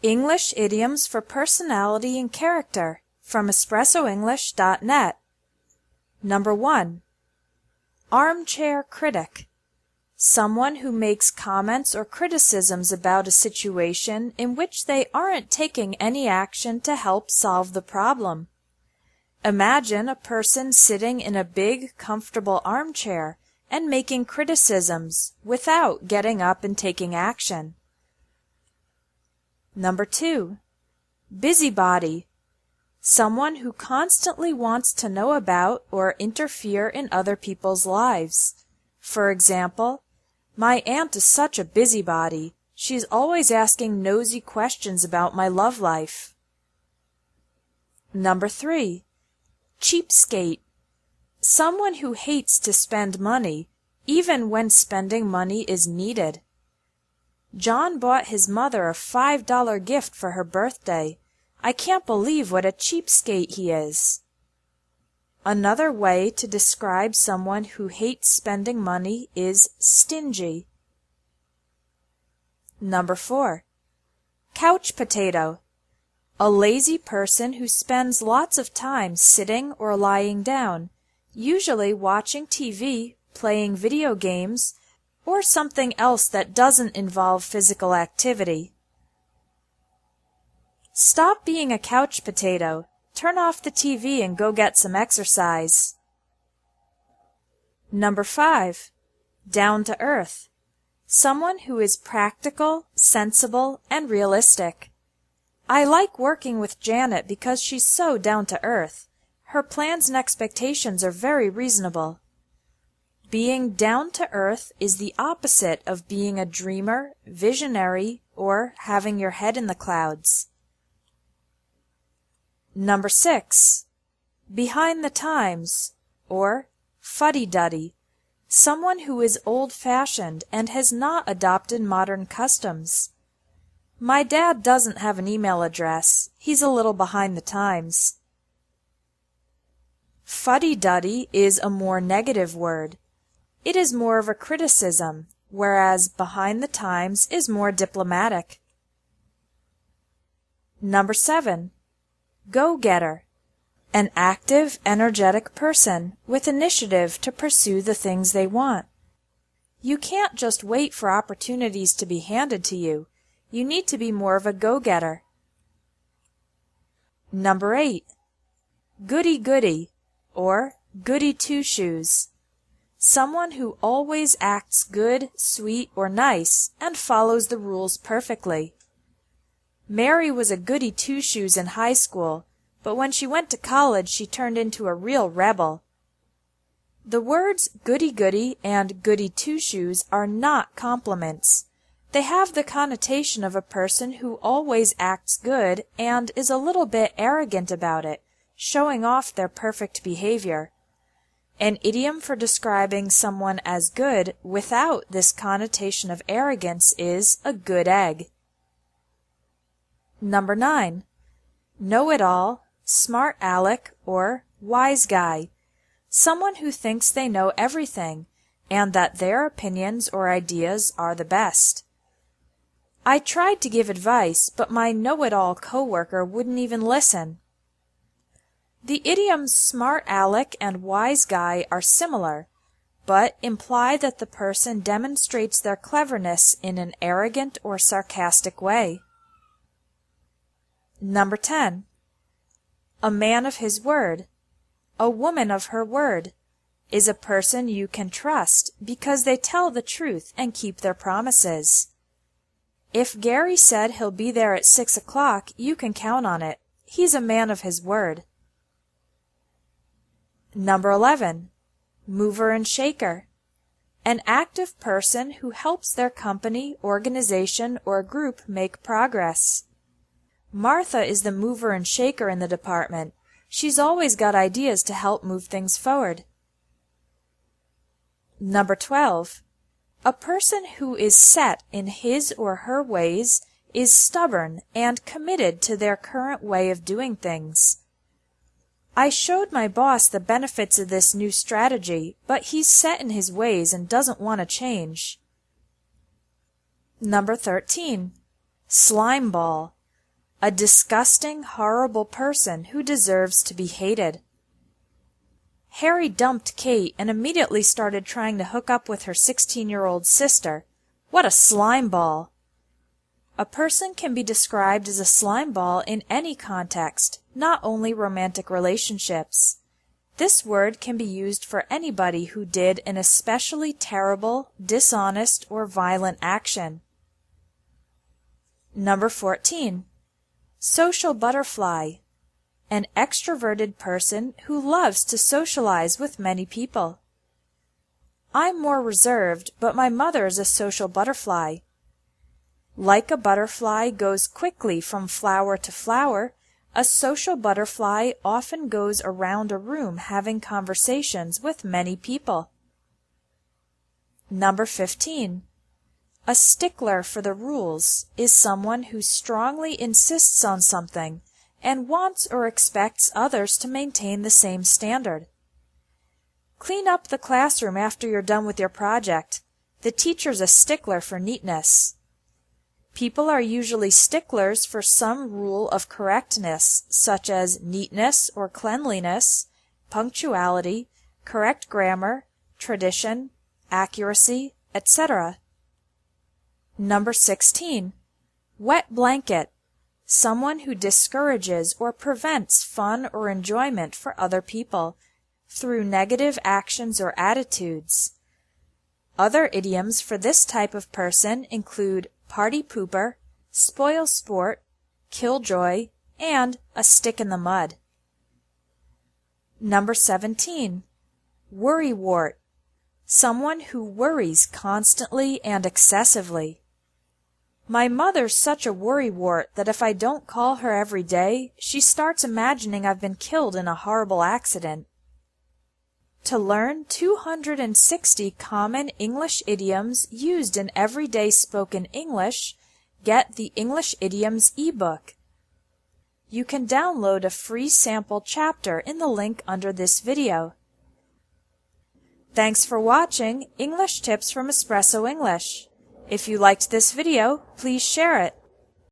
English Idioms for Personality and Character from EspressoEnglish.net. Number 1. Armchair critic. Someone who makes comments or criticisms about a situation in which they aren't taking any action to help solve the problem. Imagine a person sitting in a big, comfortable armchair and making criticisms without getting up and taking action. Number 2. Busybody. Someone who constantly wants to know about or interfere in other people's lives. For example, my aunt is such a busybody. She's always asking nosy questions about my love life. Number 3. Cheapskate. Someone who hates to spend money, even when spending money is needed. John bought his mother a $5 gift for her birthday. I can't believe what a cheapskate he is. Another way to describe someone who hates spending money is stingy. Number 4. Couch potato. A lazy person who spends lots of time sitting or lying down, usually watching TV, playing video games, or something else that doesn't involve physical activity. Stop being a couch potato. Turn off the TV and go get some exercise. Number 5. Down to earth. Someone who is practical, sensible, and realistic. I like working with Janet because she's so down to earth. Her plans and expectations are very reasonable. Being down to earth is the opposite of being a dreamer, visionary, or having your head in the clouds. Number 6. Behind the times, or fuddy-duddy. Someone who is old-fashioned and has not adopted modern customs. My dad doesn't have an email address. He's a little behind the times. Fuddy-duddy is a more negative word. It is more of a criticism, whereas behind the times is more diplomatic. Number 7. Go-getter. An active, energetic person with initiative to pursue the things they want. You can't just wait for opportunities to be handed to you. You need to be more of a go-getter. Number 8. Goody-goody, or goody-two-shoes. Someone who always acts good, sweet, or nice and follows the rules perfectly. Mary was a goody-two-shoes in high school, but when she went to college she turned into a real rebel. The words goody-goody and goody-two-shoes are not compliments. They have the connotation of a person who always acts good and is a little bit arrogant about it, showing off their perfect behavior. An idiom for describing someone as good without this connotation of arrogance is a good egg. Number 9. Know-it-all, smart aleck, or wise guy. Someone who thinks they know everything and that their opinions or ideas are the best. I tried to give advice, but my know-it-all coworker wouldn't even listen. The idioms smart aleck and wise guy are similar, but imply that the person demonstrates their cleverness in an arrogant or sarcastic way. Number 10. A man of his word, a woman of her word, is a person you can trust because they tell the truth and keep their promises. If Gary said he'll be there at 6 o'clock, you can count on it. He's a man of his word. Number 11. Mover and shaker. An active person who helps their company, organization, or group make progress. Martha is the mover and shaker in the department. She's always got ideas to help move things forward. Number 12. A person who is set in his or her ways is stubborn and committed to their current way of doing things. I showed my boss the benefits of this new strategy, but he's set in his ways and doesn't want to change. Number 13. Slime ball. a disgusting, horrible person who deserves to be hated. Harry dumped Kate and immediately started trying to hook up with her 16-year-old sister. What a slime ball! A person can be described as a slime ball in any context, not only romantic relationships. This word can be used for anybody who did an especially terrible, dishonest, or violent action. Number 14. Social butterfly. An extroverted person who loves to socialize with many people. I'm more reserved, but my mother is a social butterfly. Like a butterfly goes quickly from flower to flower, a social butterfly often goes around a room having conversations with many people. Number 15. A stickler for the rules is someone who strongly insists on something and wants or expects others to maintain the same standard. Clean up the classroom after you're done with your project. The teacher's a stickler for neatness. People are usually sticklers for some rule of correctness, such as neatness or cleanliness, punctuality, correct grammar, tradition, accuracy, etc. Number 16. Wet blanket. Someone who discourages or prevents fun or enjoyment for other people through negative actions or attitudes. Other idioms for this type of person include party pooper, spoil sport, killjoy, and a stick in the mud. Number 17. Worrywart. Someone who worries constantly and excessively. My mother's such a worrywart that if I don't call her every day, she starts imagining I've been killed in a horrible accident. To learn 260 common English idioms used in everyday spoken English, get the English Idioms ebook. You can download a free sample chapter in the link under this video. Thanks for watching English Tips from Espresso English. If you liked this video, please share it.